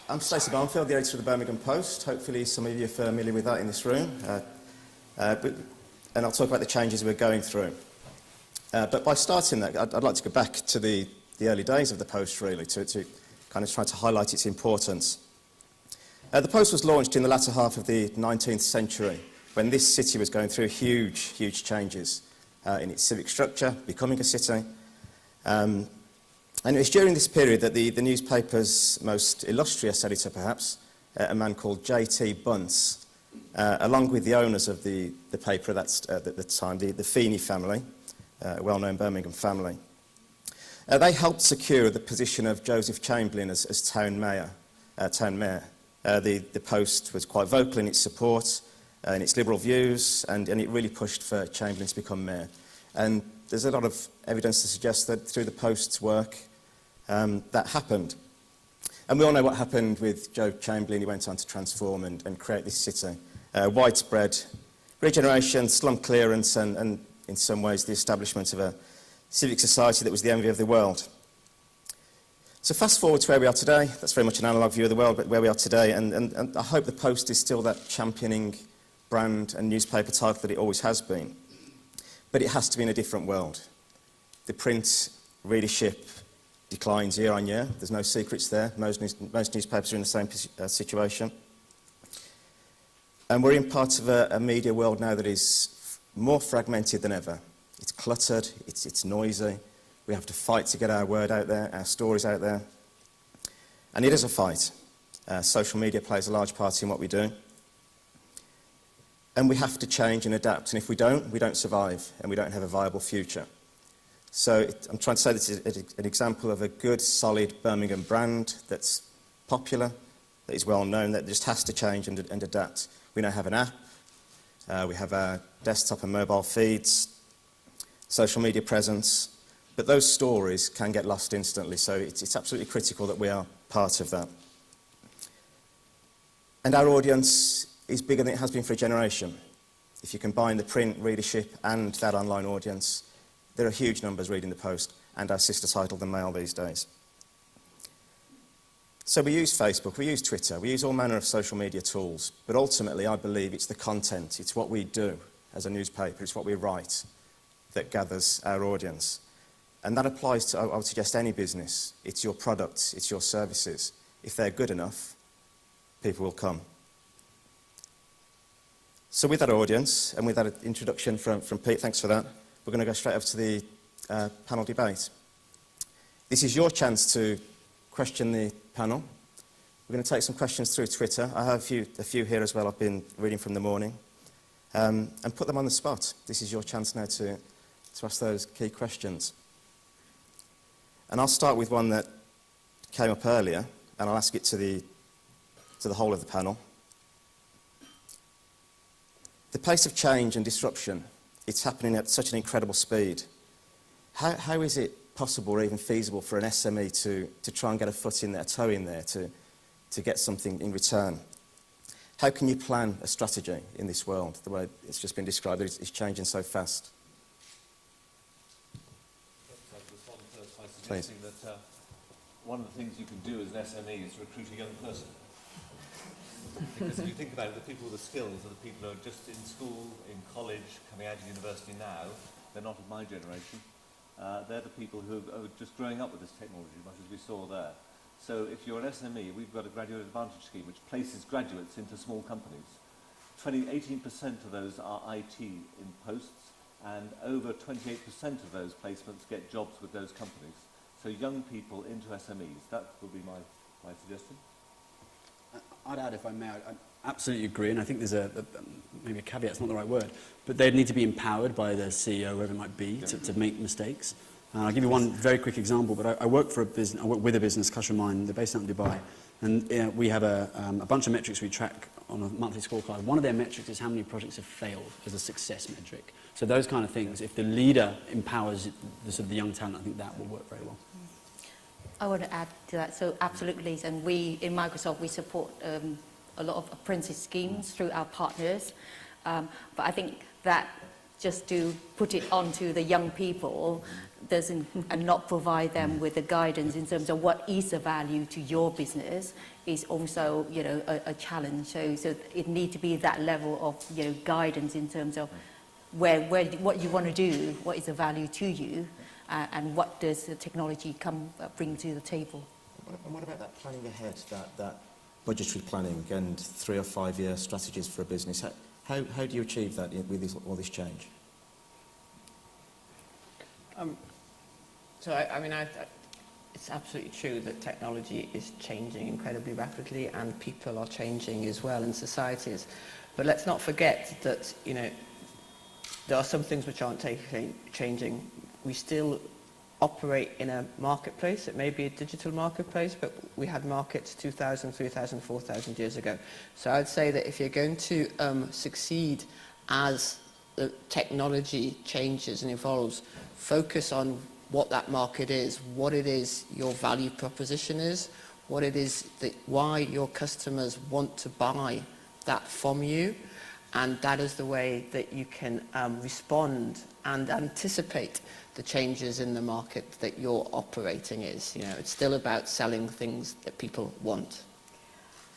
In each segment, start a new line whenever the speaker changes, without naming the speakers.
I'm Stacey Barnfield, the editor of the Birmingham Post. Hopefully some of you are familiar with that in this room. And I'll talk about the changes we're going through. But by starting that, I'd like to go back to the early days of the Post, really, to kind of try to highlight its importance. The Post was launched in the latter half of the 19th century, when this city was going through huge changes in its civic structure, becoming a city. And it was during this period that the newspaper's most illustrious editor, perhaps, a man called J.T. Bunce, along with the owners of the paper at the time, the Feeney family, a well-known Birmingham family, they helped secure the position of Joseph Chamberlain as town mayor. The Post was quite vocal in its support, in its liberal views, and it really pushed for Chamberlain to become mayor. And there's a lot of evidence to suggest that through the Post's work, that happened. And we all know what happened with Joe Chamberlain. He went on to transform and create this city. Widespread regeneration, slum clearance, and in some ways the establishment of a civic society that was the envy of the world. So fast forward to where we are today. That's very much an analogue view of the world, but where we are today, and I hope the Post is still that championing brand and newspaper title that it always has been. But it has to be in a different world. The print readership declines year on year. There's no secrets there. Most newspapers are in the same situation. And we're in part of a media world now that is more fragmented than ever. It's cluttered, it's noisy. We have to fight to get our word out there, our stories out there. And it is a fight. Social media plays a large part in what we do. And we have to change and adapt. And if we don't survive, and we don't have a viable future. So I'm trying to say this is an example of a good, solid Birmingham brand that's popular, that is well known, that just has to change and adapt. We now have an app. We have our desktop and mobile feeds, social media presence. But those stories can get lost instantly, so it's absolutely critical that we are part of that. And our audience is bigger than it has been for a generation. If you combine the print readership and that online audience, there are huge numbers reading the Post and our sister title, The Mail, these days. So we use Facebook, we use Twitter, we use all manner of social media tools, but ultimately I believe it's the content, it's what we do as a newspaper, it's what we write that gathers our audience. And that applies to, I would suggest, any business. It's your products, it's your services. If they're good enough, people will come. So with that audience, and with that introduction from Pete, thanks for that, we're going to go straight over to the panel debate. This is your chance to question the panel. We're going to take some questions through Twitter. I have a few here as well I've been reading from the morning. And put them on the spot. This is your chance now to ask those key questions. And I'll start with one that came up earlier, and I'll ask it to the whole of the panel. The pace of change and disruption, it's happening at such an incredible speed. How is it possible or even feasible for an SME to try and get a foot in there, a toe in there, to get something in return? How can you plan a strategy in this world, the way it's just been described, it's changing so fast?
Suggesting that one of the things you can do as an SME is recruit a young person. Because if you think about it, the people with the skills are the people who are just in school, in college, coming out of university now. They're not of my generation. They're the people who are just growing up with this technology, much as we saw there. So if you're an SME, we've got a graduate advantage scheme which places graduates into small companies. 18% of those are IT in posts, and over 28% of those placements get jobs with those companies. So young people into SMEs, that would be my suggestion.
I'd add, if I may, I absolutely agree, and I think there's maybe a caveat, it's not the right word, but they'd need to be empowered by the CEO, whoever it might be, to make mistakes. I'll give you one very quick example, but I work with a business, Cushman, they're based out in Dubai, and we have a bunch of metrics we track on a monthly scorecard. One of their metrics is how many projects have failed as a success metric. So those kind of things, if the leader empowers the young talent, I think that will work very well.
I want to add to that, so absolutely, and we in Microsoft, we support a lot of apprentice schemes through our partners, but I think that just to put it onto the young people, doesn't and not provide them with the guidance in terms of what is the value to your business is also, you know, a challenge. So it needs to be that level of, you know, guidance in terms of what you want to do, what is the value to you, and what does the technology bring to the table.
And what about that planning ahead, that budgetary planning and 3 or 5 year strategies for a business? How do you achieve that with all this change?
It's absolutely true that technology is changing incredibly rapidly, and people are changing as well in societies. But let's not forget that, you know, there are some things which aren't changing. We still operate in a marketplace. It may be a digital marketplace, but we had markets 2,000, 3,000, 4,000 years ago. So I'd say that if you're going to succeed as the technology changes and evolves, focus on what that market is, what it is your value proposition is, what it is that why your customers want to buy that from you, and that is the way that you can respond and anticipate the changes in the market that you're operating is. You know, it's still about selling things that people want.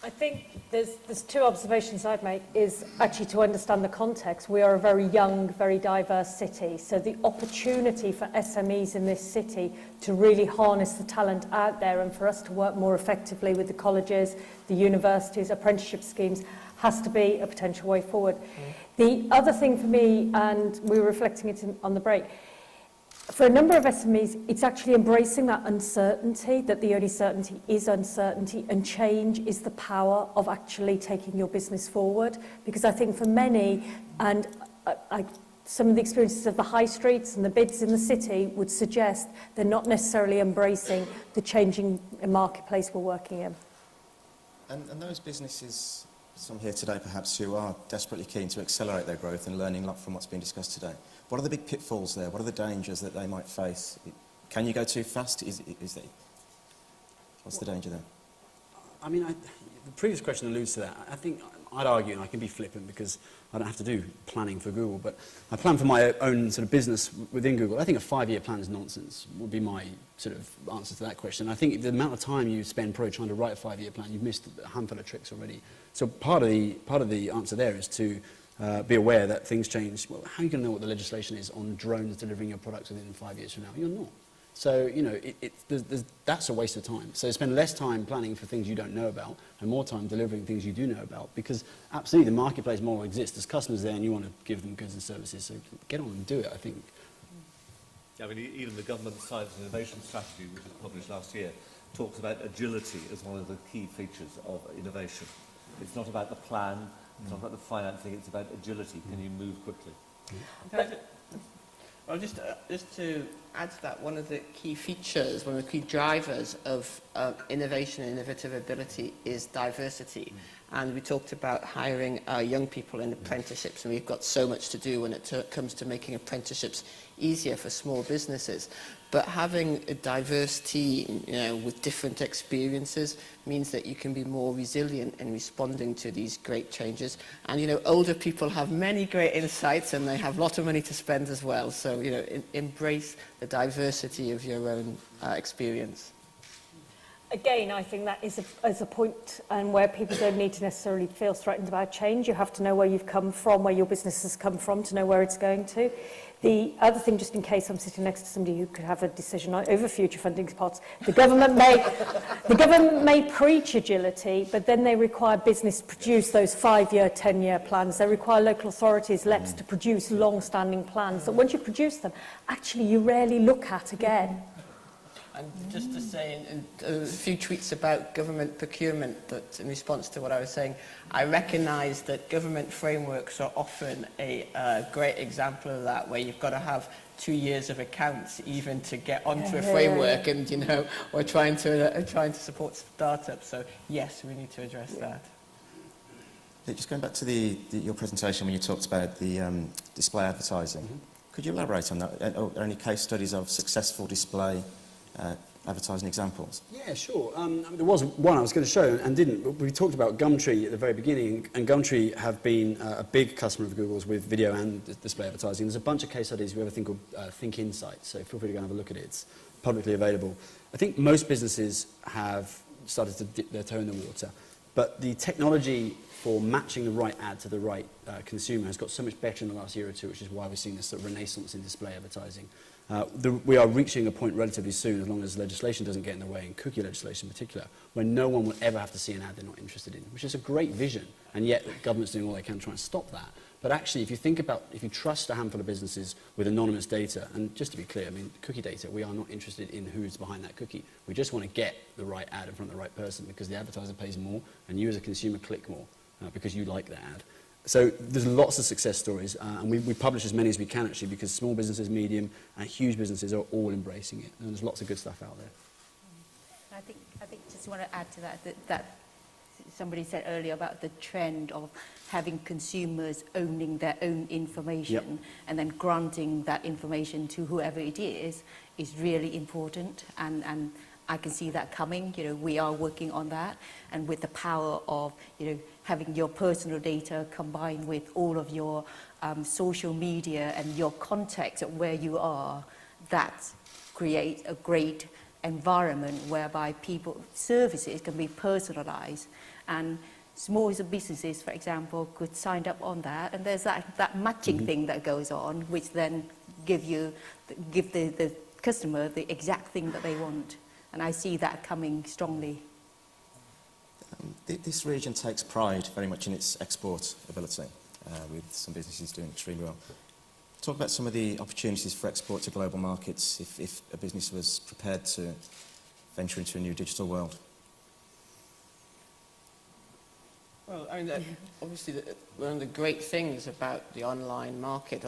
I think there's two observations I'd make is actually to understand the context. We are a very young, very diverse city, so the opportunity for SMEs in this city to really harness the talent out there and for us to work more effectively with the colleges, the universities, apprenticeship schemes has to be a potential way forward. The other thing for me, and we were reflecting it on the break, for a number of SMEs, it's actually embracing that uncertainty, that the only certainty is uncertainty, and change is the power of actually taking your business forward. Because I think for many, and some of the experiences of the high streets and the bids in the city would suggest they're not necessarily embracing the changing marketplace we're working in.
And those businesses, some here today perhaps, who are desperately keen to accelerate their growth and learning a lot from what's been discussed today, what are the big pitfalls there? What are the dangers that they might face? Can you go too fast? What's the danger there?
I mean, the previous question alludes to that. I think I'd argue, and I can be flippant because I don't have to do planning for Google, but I plan for my own sort of business within Google. I think a 5-year plan is nonsense, would be my sort of answer to that question. I think the amount of time you spend probably trying to write a 5-year plan, you've missed a handful of tricks already. So part of the answer there is to be aware that things change. Well, how are you going to know what the legislation is on drones delivering your products within 5 years from now? You're not. So, you know, that's a waste of time. So spend less time planning for things you don't know about and more time delivering things you do know about, because absolutely the marketplace model exists. There's customers there and you want to give them goods and services. So get on and do it, I think.
I mean, even the government science and innovation strategy, which was published last year, talks about agility as one of the key features of innovation. It's not about the plan, it's not about the financing, it's about agility. Can you move quickly?
Well, just to add to that, one of the key features, one of the key drivers of innovation and innovative ability is diversity. And we talked about hiring young people in apprenticeships, and we've got so much to do when it comes to making apprenticeships easier for small businesses. But having a diverse team, you know, with different experiences means that you can be more resilient in responding to these great changes. And, you know, older people have many great insights and they have a lot of money to spend as well. So, you know, embrace the diversity of your own experience.
Again, I think that is a point and where people don't need to necessarily feel threatened about change. You have to know where you've come from, where your business has come from, to know where it's going to. The other thing, just in case I'm sitting next to somebody who could have a decision over future funding spots, the government may preach agility, but then they require business to produce those 5-year, 10-year plans. They require local authorities, LEPs, to produce long-standing plans that once you produce them, actually you rarely look at again.
And just to say, a few tweets about government procurement, that in response to what I was saying, I recognise that government frameworks are often a great example of that, where you've got to have 2 years of accounts even to get onto a framework, and, you know, we're trying to support startups. So yes, we need to address that.
Just going back to your presentation when you talked about the display advertising, could you elaborate on that? Are there any case studies of successful display advertising examples?
Yeah, sure. I mean, there was one I was going to show and didn't. But we talked about Gumtree at the very beginning, and Gumtree have been a big customer of Google's with video and display advertising. There's a bunch of case studies. We have a thing called Think Insights, so feel free to go and have a look at it. It's publicly available. I think most businesses have started to dip their toe in the water, but the technology for matching the right ad to the right consumer has got so much better in the last year or two, which is why we're seeing this sort of renaissance in display advertising. We are reaching a point relatively soon, as long as legislation doesn't get in the way, and cookie legislation in particular, where no one will ever have to see an ad they're not interested in, which is a great vision, and yet the government's doing all they can to try and stop that. But actually, if you think about, if you trust a handful of businesses with anonymous data, and just to be clear, I mean, cookie data, we are not interested in who's behind that cookie. We just want to get the right ad in front of the right person, because the advertiser pays more, and you as a consumer click more, because you like the ad. So there's lots of success stories, and we publish as many as we can, actually, because small businesses, medium, and huge businesses are all embracing it, and there's lots of good stuff out there.
I think just want to add to that somebody said earlier about the trend of having consumers owning their own information and then granting that information to whoever it is really important, and I can see that coming. You know, we are working on that, and with the power of, you know, having your personal data combined with all of your social media and your context of where you are, that creates a great environment whereby services can be personalized, and small businesses, for example, could sign up on that, and there's that matching thing that goes on, which then give the customer the exact thing that they want, and I see that coming strongly.
This region takes pride very much in its export ability, with some businesses doing extremely well. Talk about some of the opportunities for export to global markets if a business was prepared to venture into a new digital world.
Well, I mean, obviously, one of the great things about the online market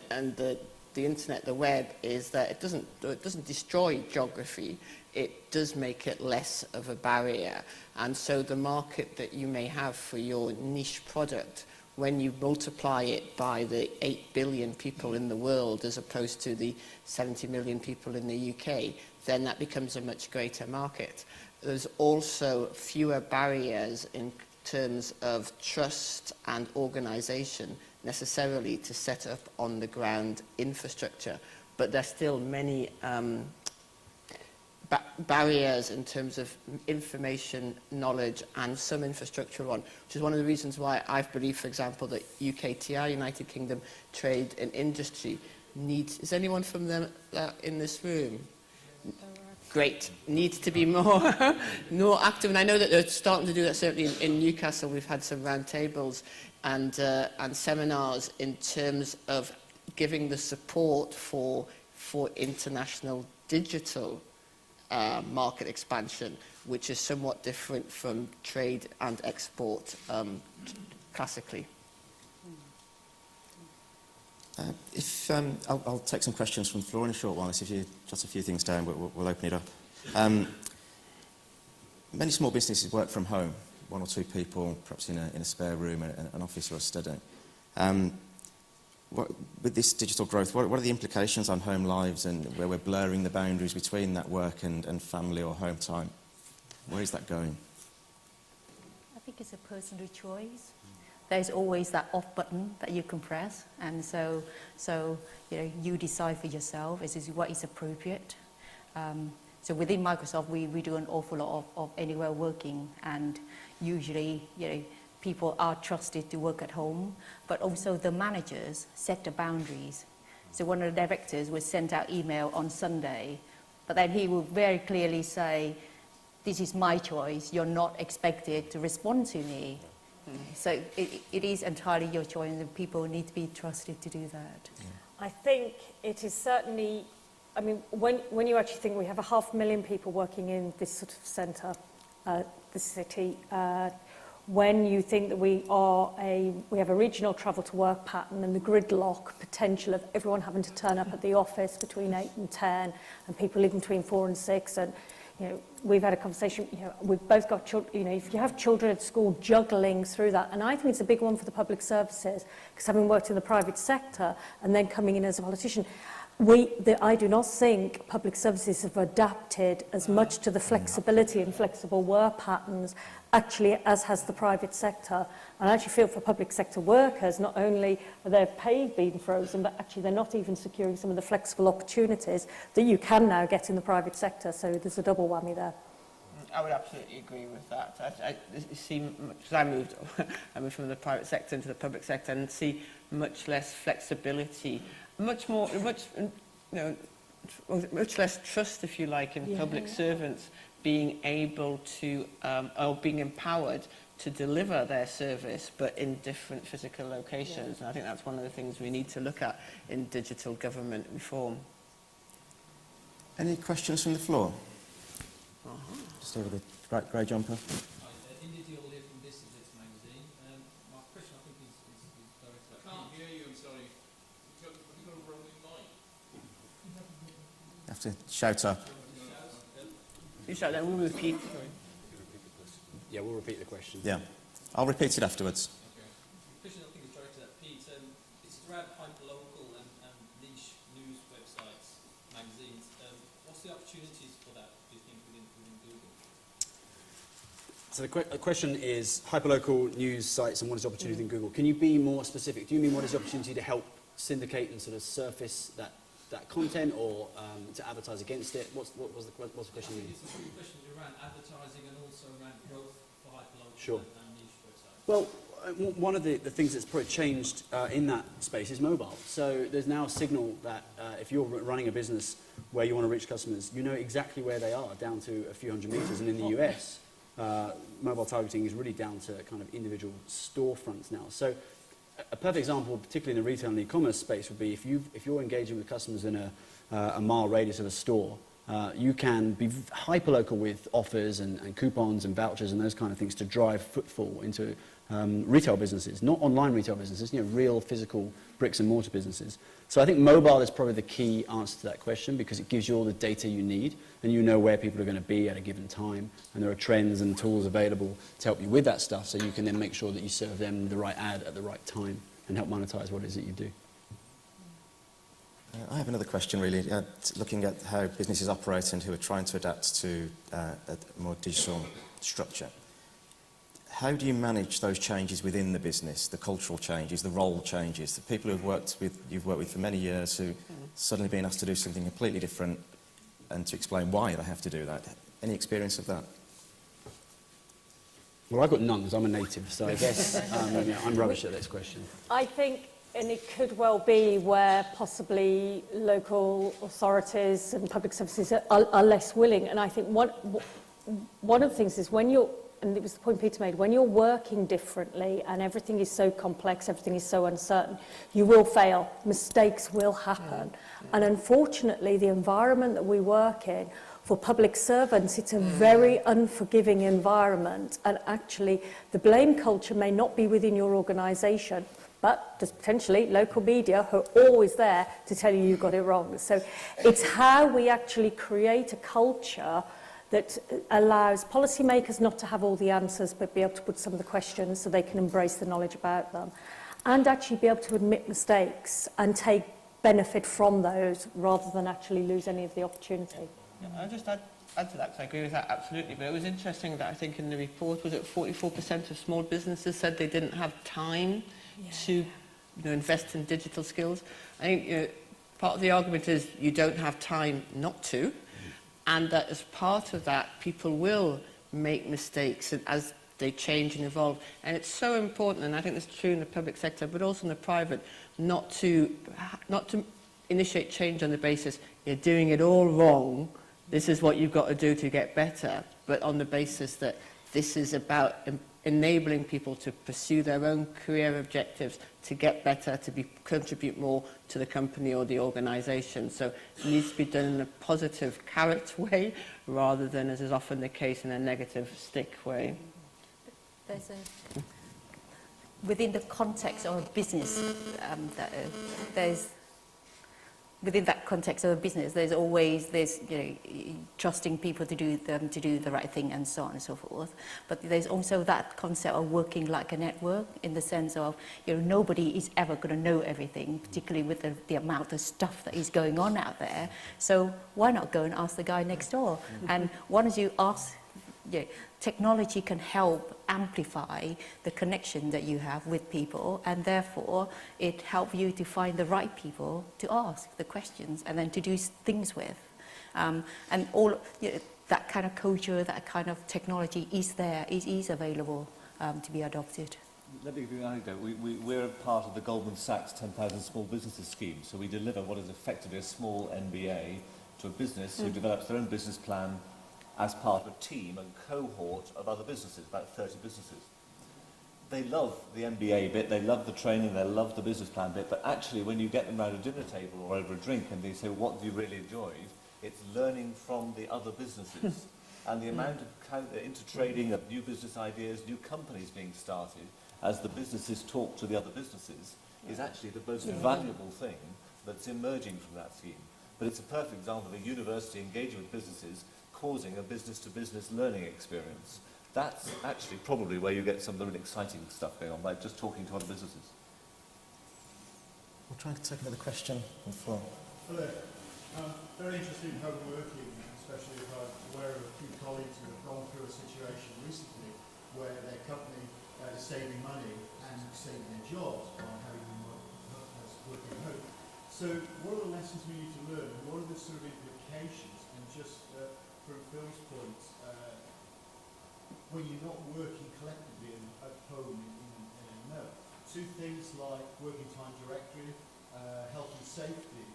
and the internet, the web, is that it doesn't destroy geography. It does make it less of a barrier. And so the market that you may have for your niche product, when you multiply it by the 8 billion people in the world as opposed to the 70 million people in the UK, then that becomes a much greater market. There's also fewer barriers in terms of trust and organisation necessarily to set up on the ground infrastructure, but there's still many barriers in terms of information, knowledge, and some infrastructural one, which is one of the reasons why I believe, for example, that UKTI, United Kingdom Trade and Industry, needs... Is anyone from them in this room? Great. Needs to be more active, and I know that they're starting to do that. Certainly in Newcastle, we've had some roundtables and seminars in terms of giving the support for international digital market expansion, which is somewhat different from trade and export classically.
I'll take some questions from the floor in a short while. If you jot a few things down, we'll open it up. Many small businesses work from home, one or two people, perhaps in a spare room, an office or a study. With this digital growth, what are the implications on home lives, and where we're blurring the boundaries between that work and family or home time? Where is that going?
I think it's a personal choice. There's always that off button that you can press, and so you know, you decide for yourself this is what is appropriate. So within Microsoft, we do an awful lot of anywhere working, and usually, you know, people are trusted to work at home, but also the managers set the boundaries. So one of the directors was sent out email on Sunday, but then he will very clearly say, "This is my choice. You're not expected to respond to me." So it is entirely your choice, and people need to be trusted to do that.
I think it is certainly, I mean, when you actually think we have 500,000 people working in this sort of centre, this city, when you think that we have a regional travel to work pattern and the gridlock potential of everyone having to turn up at the office between 8 and 10 and people living between 4 and 6, and you know, we've had a conversation, you know, we've both got children, you know, if you have children at school juggling through that, and I think it's a big one for the public services, because having worked in the private sector and then coming in as a politician, I do not think public services have adapted as much to the flexibility and flexible work patterns actually as has the private sector. And I actually feel for public sector workers, not only are their pay being frozen, but actually they're not even securing some of the flexible opportunities that you can now get in the private sector. So there's a double whammy there.
I would absolutely agree with that. I see, because I moved from the private sector into the public sector and see much less flexibility, much less trust, if you like, in public servants being able to, or being empowered to deliver their service, but in different physical locations. And I think that's one of the things we need to look at in digital government reform.
Any questions from the floor? Just over the grey jumper.
Indy Deal here from This Is It magazine. My question, I think, is directed at... I can't hear you, I'm sorry. Have you got a roaming mic?
You have to shout up.
You shout that, we'll repeat.
Yeah, we'll repeat the question.
Yeah. I'll repeat it afterwards.
Okay. The question, I think, is directed at Pete. It's around hyperlocal and niche news websites, magazines. What's the opportunities for that, do you think, within Google?
So the question is hyperlocal news sites and what is the opportunity in Google. Can you be more specific? Do you mean what is the opportunity to help syndicate and sort of surface that content, or to advertise against it? What's the question?
It's a question around advertising and also around growth for hyperlocal
Sure.
and niche websites.
Well, one of the things that's probably changed in that space is mobile. So there's now a signal that if you're running a business where you want to reach customers, you know exactly where they are, down to a few hundred meters. And in the US, mobile targeting is really down to kind of individual storefronts now. So a perfect example, particularly in the retail and e-commerce space, would be if you're engaging with customers in a mile radius of a store, you can be hyper-local with offers and coupons and vouchers and those kind of things to drive footfall into retail businesses, not online retail businesses, real physical bricks and mortar businesses. So I think mobile is probably the key answer to that question, because it gives you all the data you need and you know where people are going to be at a given time, and there are trends and tools available to help you with that stuff, so you can then make sure that you serve them the right ad at the right time and help monetize what it is that you do.
I have another question, really, looking at how businesses operate and who are trying to adapt to a more digital structure. How do you manage those changes within the business, the cultural changes, the role changes, the people you've worked with for many years who suddenly being asked to do something completely different and to explain why they have to do that? Any experience of that?
Well, I've got none, because I'm a native, so I guess I'm rubbish at this question.
I think, and it could well be where possibly local authorities and public services are less willing. And I think one of the things is when you're, and it was the point Peter made, when you're working differently and everything is so complex, everything is so uncertain, you will fail. Mistakes will happen. And unfortunately, the environment that we work in, for public servants, it's a very unforgiving environment. And actually, the blame culture may not be within your organisation, but there's potentially local media who are always there to tell you got it wrong. So it's how we actually create a culture that allows policymakers not to have all the answers, but be able to put some of the questions so they can embrace the knowledge about them, and actually be able to admit mistakes and take benefit from those rather than actually lose any of the opportunity.
Yeah, I'll just add to that, because I agree with that absolutely. But it was interesting that I think in the report, was it 44% of small businesses said they didn't have time to invest in digital skills. I think part of the argument is you don't have time not to, and that as part of that, people will make mistakes as they change and evolve. And it's so important, and I think that's true in the public sector, but also in the private, not to initiate change on the basis you're doing it all wrong, this is what you've got to do to get better, but on the basis that this is about enabling people to pursue their own career objectives, to get better, to contribute more to the company or the organisation. So it needs to be done in a positive character way, rather than, as is often the case, in a negative stick way.
Within the context of a business, there's within that context of a business, there's always this, trusting people to do the right thing and so on and so forth. But there's also that concept of working like a network, in the sense of, nobody is ever going to know everything, particularly with the amount of stuff that is going on out there. So why not go and ask the guy next door? And once you ask, technology can help amplify the connection that you have with people, and therefore it helps you to find the right people to ask the questions and then to do things with. And all that kind of culture, that kind of technology is there, is available to be adopted.
Let me give you an anecdote. We're a part of the Goldman Sachs 10,000 Small Businesses scheme, so we deliver what is effectively a small MBA to a business who develops their own business plan as part of a team and cohort of other businesses, about 30 businesses. They love the MBA bit, they love the training, they love the business plan bit, but actually when you get them around a dinner table or over a drink and they say, what do you really enjoy? It's learning from the other businesses. And the amount of intertrading of new business ideas, new companies being started, as the businesses talk to the other businesses, is actually the most valuable thing that's emerging from that scheme. But it's a perfect example of a university engaging with businesses, causing a business-to-business learning experience. That's actually probably where you get some of the really exciting stuff going on, by just talking to other businesses.
We'll try to take another question on the floor.
Hello. Very interested in home working, especially if I'm aware of a few colleagues who have gone through a situation recently where their company is saving money and saving their jobs by having them work at home. So what are the lessons we need to learn? What are the sort of implications? And just from Phil's point, when you're not working collectively at home in a no, two things like working time directory, health and safety,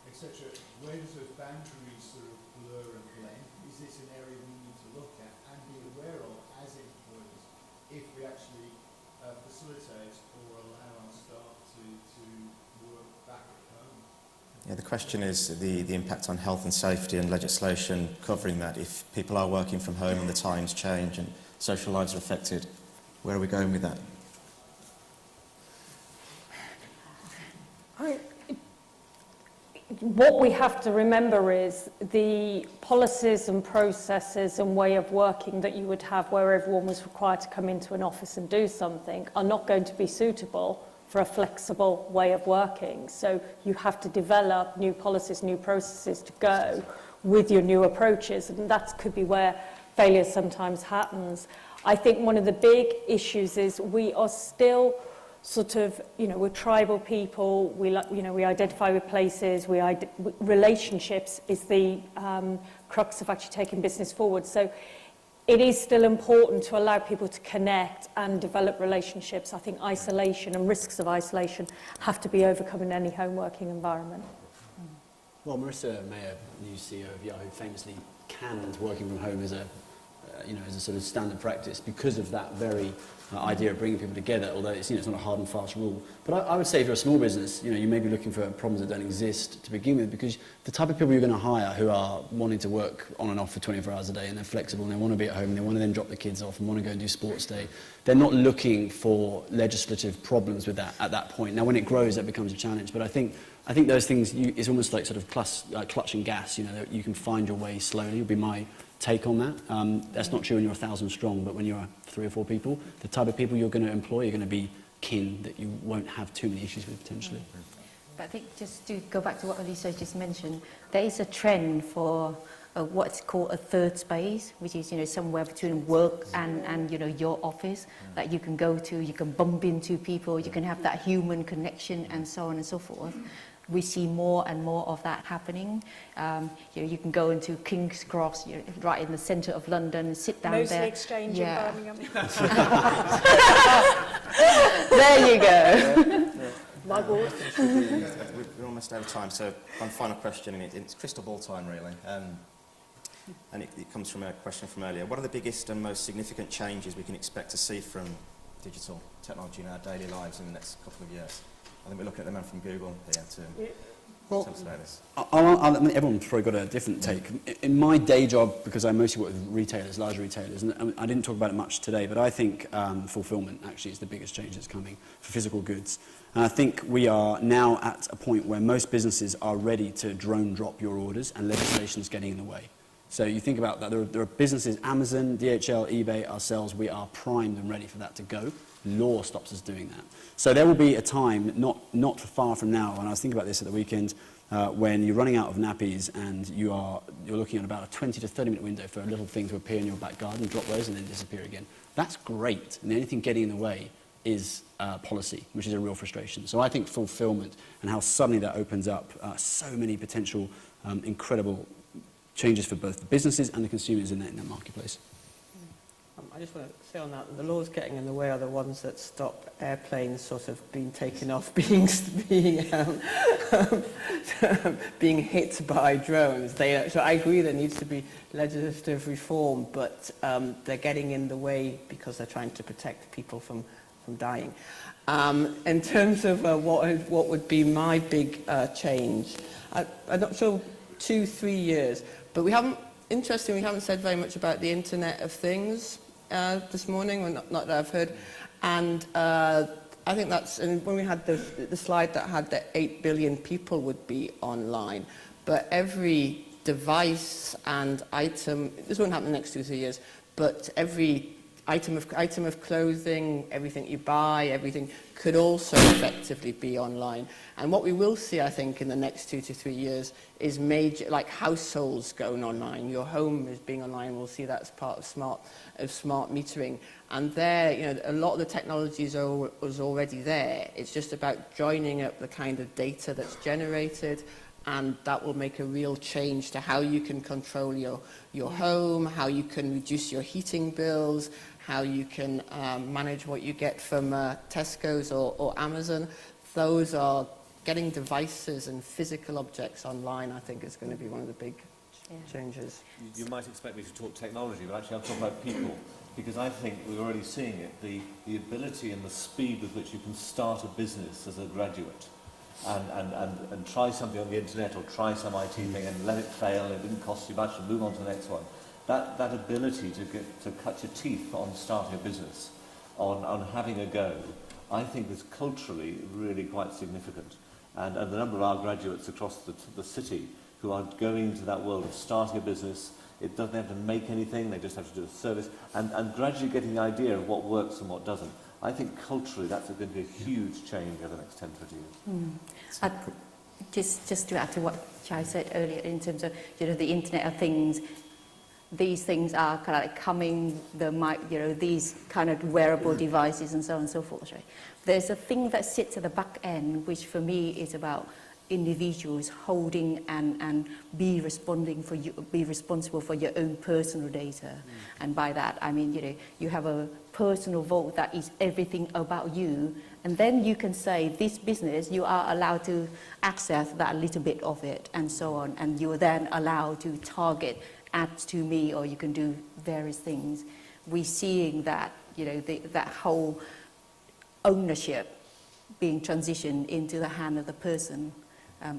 etc. Where does those boundaries sort of blur and blend? Is this an area we need to look at and be aware of as employers if we actually facilitate or allow our staff to work back at home?
Yeah, the question is the impact on health and safety and legislation covering that. If people are working from home and the times change and social lives are affected, where are we going with that?
What we have to remember is the policies and processes and way of working that you would have where everyone was required to come into an office and do something are not going to be suitable for a flexible way of working. So you have to develop new policies, new processes to go with your new approaches, and that could be where failure sometimes happens. I think one of the big issues is we are still sort of, we're tribal people, we identify with places, relationships is the crux of actually taking business forward. So it is still important to allow people to connect and develop relationships. I think isolation and risks of isolation have to be overcome in any home working environment.
Well, Marissa Mayer, new CEO of Yahoo, famously canned working from home as a sort of standard practice because of that very idea of bringing people together, although it's not a hard and fast rule. But I would say if you're a small business, you may be looking for problems that don't exist to begin with, because the type of people you're going to hire who are wanting to work on and off for 24 hours a day and they're flexible and they want to be at home and they want to then drop the kids off and want to go and do sports day, they're not looking for legislative problems with that at that point. Now, when it grows, that becomes a challenge. But I think those things, it's almost like sort of clutch and gas, that you can find your way slowly, would be my take on that. That's not true when you're 1,000 strong, but when you're 3 or 4 people, the type of people you're going to employ, you're going to be kin that you won't have too many issues with potentially.
But I think just to go back to what Elisa just mentioned, there is a trend for what's called a third space, which is somewhere between work and your office that you can go to, you can bump into people, you can have that human connection and so on and so forth. We see more and more of that happening. You can go into King's Cross, right in the centre of London, sit down
Moseley
there.
Exchange in Birmingham.
There you go.
My board.
We're almost out of time, so one final question, and it's crystal ball time really. And it comes from a question from earlier. What are the biggest and most significant changes we can expect to see from digital technology in our daily lives in the next couple of years? I think we're looking at the man from Google here too.
Well,
tell us about this.
I mean, everyone's probably got a different take. In my day job, because I mostly work with retailers, large retailers, and I didn't talk about it much today, but I think fulfillment actually is the biggest change that's coming for physical goods. And I think we are now at a point where most businesses are ready to drone drop your orders, and legislation is getting in the way. So you think about that, there are businesses, Amazon, DHL, eBay, ourselves, we are primed and ready for that to go. Law stops us doing that. So there will be a time, not far from now, and I was thinking about this at the weekend, when you're running out of nappies and you're looking at about a 20 to 30 minute window for a little thing to appear in your back garden, drop those and then disappear again. That's great, and anything getting in the way is policy, which is a real frustration. So I think fulfillment and how suddenly that opens up so many potential incredible changes for both the businesses and the consumers in that marketplace.
I just want to say on that, the laws getting in the way are the ones that stop airplanes sort of being taken off, being hit by drones. So I agree there needs to be legislative reform, but they're getting in the way because they're trying to protect people from dying. In terms of what would be my big change, I'm not sure 2-3 years, but we haven't said very much about the Internet of Things this morning, or not that I've heard. And I think that's, and when we had the slide that had that 8 billion people would be online, but every device and item, this won't happen in the next 2-3 years, but every item of clothing, everything you buy, everything could also effectively be online. And what we will see, I think, in the next 2 to 3 years is major, like households going online. Your home is being online. We'll see that as part of smart metering. And there, you know, a lot of the technology is already there. It's just about joining up the kind of data that's generated, and that will make a real change to how you can control your home, how you can reduce your heating bills, how you can manage what you get from Tesco's or Amazon. Those are getting devices and physical objects online, I think, is going to be one of the big changes.
You might expect me to talk technology, but actually I'll talk about people, because I think we're already seeing it, the ability and the speed with which you can start a business as a graduate and try something on the internet or try some IT thing and let it fail, it didn't cost you much, and move on to the next one. That ability to cut your teeth on starting a business, on having a go, I think is culturally really quite significant. And the number of our graduates across the city who are going into that world of starting a business, it doesn't have to make anything, they just have to do a service, and gradually getting the idea of what works and what doesn't. I think culturally that's going to be a huge change over the next 10, 20 years.
Just to add to what Chai said earlier in terms of, you know, the Internet of Things, these things are kind of like coming, these kind of wearable devices and so on and so forth, right? There's a thing that sits at the back end, which for me is about individuals holding and be responsible for your own personal data. And by that, I mean, you know, you have a personal vault that is everything about you, and then you can say, this business, you are allowed to access that little bit of it, and so on, and you're then allowed to target ads to me, or you can do various things. We're seeing that, you know, that whole ownership being transitioned into the hand of the person,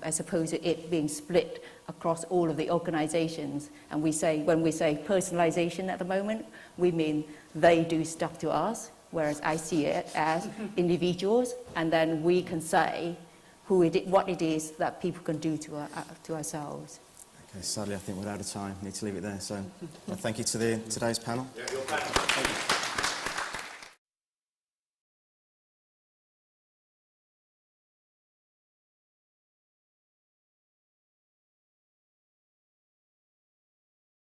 as opposed to it being split across all of the organizations. And when we say personalization at the moment, we mean they do stuff to us, whereas I see it as individuals, and then we can say what it is that people can do to ourselves.
Okay, sadly, I think we're out of time. Need to leave it there. So, thank you to today's panel.
Yeah, your panel. Thank you.